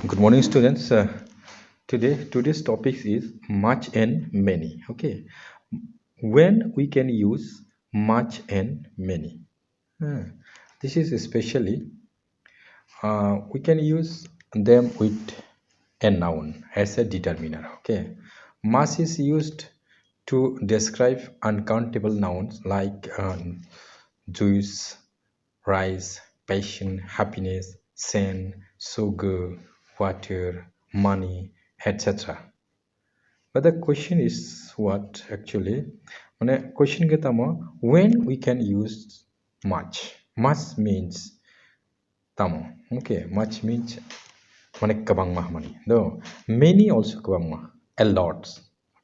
Good morning, students. Today's topic is much and many. Okay, when we can use much and many. Uh, this is especially we can use them with a noun as a determiner. Okay, much is used to describe uncountable nouns like juice, rice, passion, happiness, sand, sugar, water, money, etc. But the question is what actually? Question ke tamo when we can use much. Much means tamo. Okay, much means kabang mah mani. No, many also kabang mah. A lot.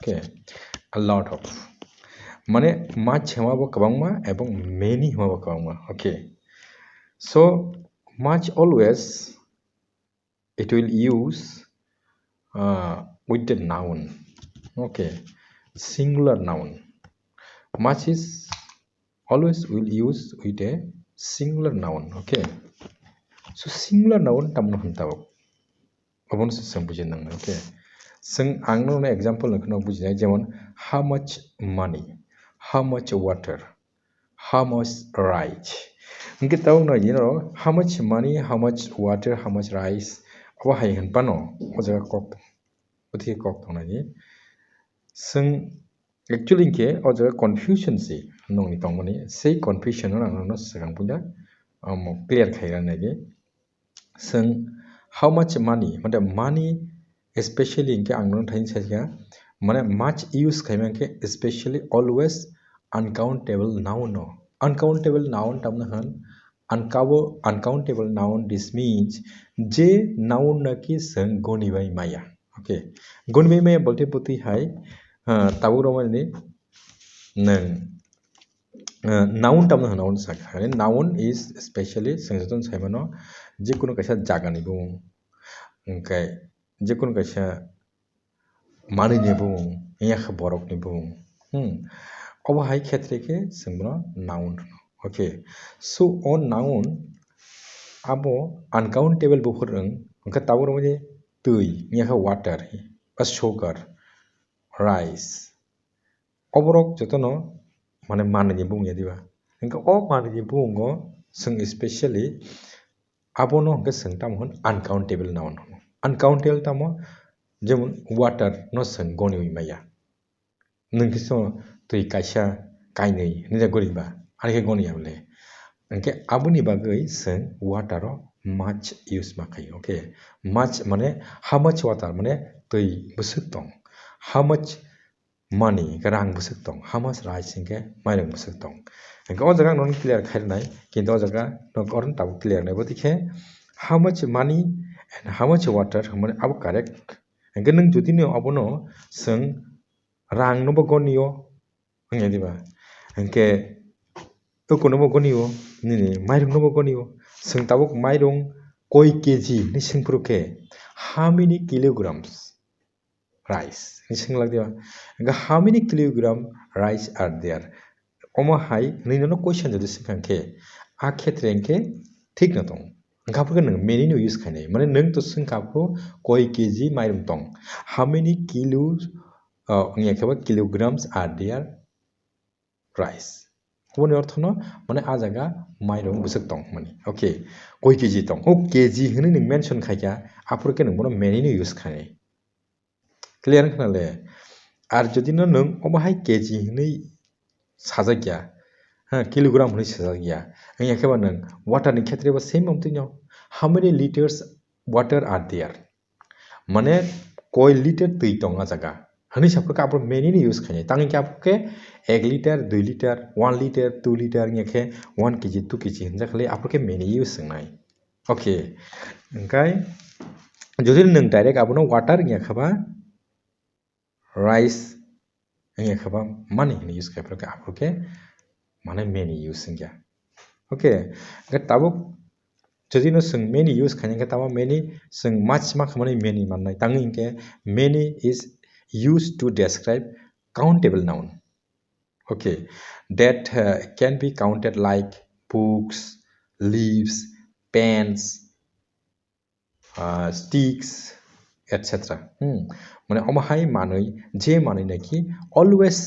Okay, a lot of. Much hemabo kabang mah ebong many hemabo kabang mah. Okay. So much always it will use with the noun. Okay, singular noun. Much is always will use with a singular noun. Okay, so singular noun tamno hantao. Abon se sambujin nang. Okay, sing angno na example nakno bujinai jemon how much money, how much water, how much rice. Nke tau no how much money, how much water, how much rice. Aba hai han pano o jaga kok. Uthi kok tong na ni. Sing actually ke o jaga confusion si nong ni tong mani sei confusion no sakang punya clear khairan nagi. Sing how much money money especially inke angno thain saja much use khaiman ke especially always uncountable noun no uncountable noun tamna han uncountable noun this means je noun na ki sang goni bai maya. Okay, goni bai maya bolte puti hai tabu romani nang noun tamna han noun sak hai noun is especially sangjaton saimano je kuno kaisa jaga ni bung ओंखाय जेकुनु कायसा मानि नि बुं याख borok ni बुं obo hai khetre ke singno noun. Okay, so on noun abo uncountable buhur ang onkha tabur mani tui yakha water ba sugar rice oborok jotono mani ni bung yadiba onkha o mani ni bungo sing especially abono onkha sing tamon uncountable noun. Uncountable tamo যেমন water no sing goni maya nungkiso tui kaisa kainei nija goriba arke goni amle anke abuni bagai sing water o much use makai. Okay, much mane how much water mane tui busuk tong, how much money rang busuk tong, how much rice inke mairang busuk tong. Anke o jaga non clear khairnai kintu o jaga no koron tabu clear nai botike how much money and how much water mane abu correct. Anke nung jodi no abono sing rang no bo gonio angya diba anke ukono bo gonio nini mairung no bo gonio sing tabuk mairung koi kg ni singpruke how many kilograms rice ni singlag diba anke how many kilogram rice are there omo hai ni no question jodi singkangke a khetre anke thik na tong angkapurke nung many no use khainai mane nung to singkapro koi kg mairung tong how many kilos kilograms are there rice oboni ortho no mane a jaga mairung busuk tong mani. Okay, koi kg tong o kg hini ning mention khaika apurke nung bono many no use khainai clear khnale ar jodi no nung obo hai kg hini sajakya kilogram hini sajakya angya kheba nung water ni khetre ba same amtino how many liters water are there mane koi liter tui tong a jaga hani sapro ka apro many ni use khainai tangi ka apke 1 liter 2 liter 1 liter 2 liter ngekhe 1 kg 2 kg hinja khali apro ke many use nai. Okay, engkai jodi nung direct abono water ngekhaba rice ngekhaba money ni use khai ka apro ke mane many use ngya. Okay, ga tabuk jodi no sing many use khaini ka tama many sing much ma khamani many mannai tangi ke many is used to describe countable noun. Okay, that can be counted like books, leaves, pens, sticks etc. মানে অমাহাই মানই যে মানই নাকি always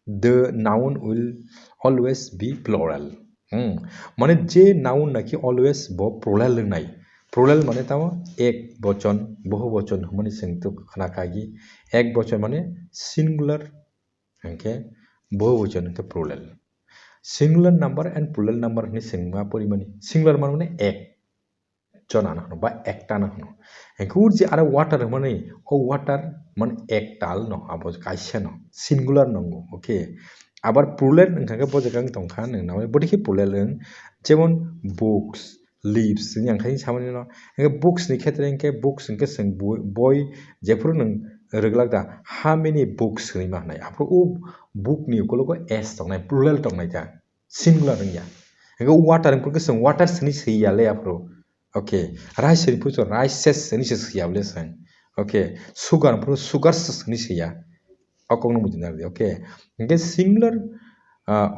the noun will always be plural. মানে যে noun নাকি always bo plural নাই plural মানে তাও এক বচন বহু বচন মানে সেন্তু খানাকাগি এক বচন মানে singular okay বহু বচন তো plural. Singular number and plural number ni singma porimani singular মানে এক জন আনা হনো বা একটা আনা হনো এগুর যে আরে ওয়াটার মানে ও ওয়াটার মানে একটাল ন আবো কাইসা ন সিঙ্গুলার নঙ্গো ওকে আবার প্লুরাল নংখাকে বজাকাং তংখা নংনা বডিকে প্লুরাল যেমন বুকস লিভস नि आंखायनि सामानि न बुक्स नि क्षेत्र इनके बुक्स इनके जों बय जेफोर नों रोगलाग दा how many books नि मानाय आपरो ओ बुक नि कोलोको s तंनाय प्लुराल तंनाय दा सिंगुलार निया एगो वाटार इनफोरखौ जों वाटार नि सैयाले आपरो ओके राइस नि पुजो राइसेस नि सैयाले जों ओके सुगार इनफोरखौ सुगार्स नि सैया अकंनो बुजिना ओके इनके सिंगुलार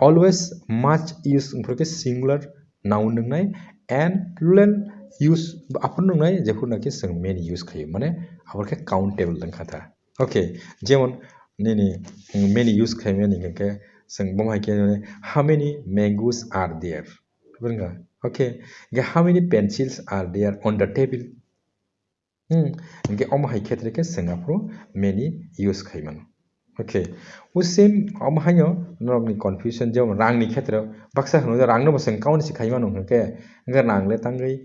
always much use इनफोरखौ सिंगुलार नाउन नंनाय and plural use आपन नंनाय जेफोर नाकि जों मेनी यूज खायो माने आपरखे काउंटेबल दंखाता ओके जेमन नि मेनी यूज खायो मेनी के जों बमाइके how many mangoes are there Bunga okay how many pencils are there on the table इनके अमहाय क्षेत्र के जों आपरो मेनी यूज खायो मान ओके वो सेम अमहायो नरनि कन्फ्यूजन जेम रांनि क्षेत्र बाक्सा होनो रांनो बसं काउंट से खायो मान के इनके रांले तांगै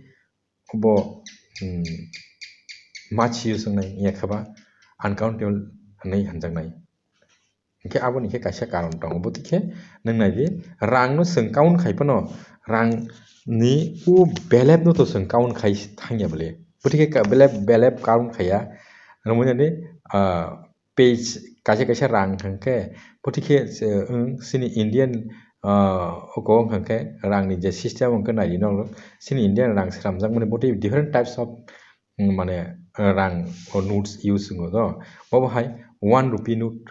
बो much use होनाय याखबा uncountable नै हनजांनाय इनके आबोनि के कायसा कारण दं बतिके नंनायदि रांनो जों काउंट खायफनो रां नि उ बेलेब न तो जों काउंट खाय थांयाबले बतिके बेलेब काउंट खाया नमोनने पेज कायसा रां हंके बतिके सिनि इंडियन को हंके रांनि जे सिस्टेम हंके नायि न सिनि इंडियन रां सरामजां माने बति डिफरेंट टाइप्स ऑफ माने रां और नोट्स यूज हो दो बहाय 1 rupee note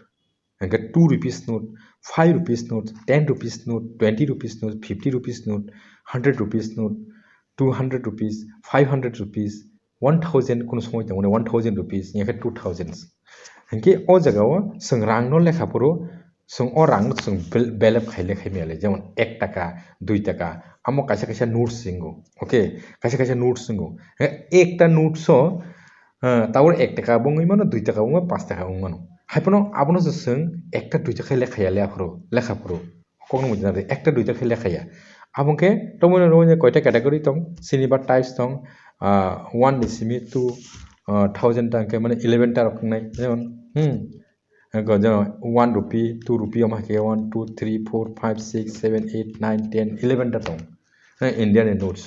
हंके 2 rupees note 5 rupees note 10 rupees note 20 rupees note 50 rupees note 100 rupees note 200 rupees 500 rupees 1000 कुनो समय दं 1000 rupees याके 2000 हंके ओ जगाव जों रां न लेखाफोरो जों ओ रां जों बेलेब खायले खायमेले जेमन 1 टाका 2 टाका आमो कायसा नोट्स सिंगो ओके कायसा नोट्स सिंगो एकटा नोट्स तावर 1 टाका बङै मानो 2 टाका बङै 5 टाका बङै मानो हायपनो आबनो जों एकटा 2 टाका लेखाया लेखाफोरो कोन मुजना दे एकटा 2 टाका लेखाया आबंके तमनो रोने कयटा कैटेगरी दं सिनिबा टाइप्स दं 1 डिसिमि 2 1000 टाके माने 11 टा रखनाय जेमन गजो 1 rupee 2 rupee माके 1 2 3 4 5 6 7 8 9 10 11 टा दं इंडियन नोट्स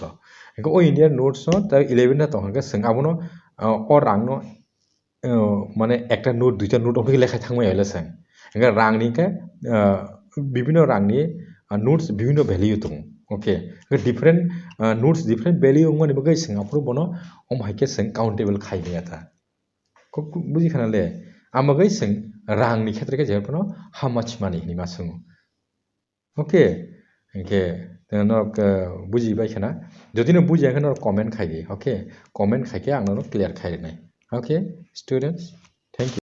को ओ इंडियन नोट्स त 11 टा दं जों आबनो ओ रांनो माने एकटा नोट दुइटा नोट ओके लेखा थांबाय हलेसन एंगा रांनि के विभिन्न रांनि नोट्स विभिन्न वैल्यू दं okay different notes different value माने बगै सिंगापुर बनो ओम हाइके जों काउंटेबल खायनो आता को बुझि खानाले आमगै जों रांनि क्षेत्र के जेफोर हाउ मच मानी नि मासुं ओके एंके न बुझि बायखना जदि न बुझियाखै न कमेन्ट खायदि ओके कमेन्ट खायके आंनो क्लियर खायनाय ओके स्टूडेंट्स थैंक यू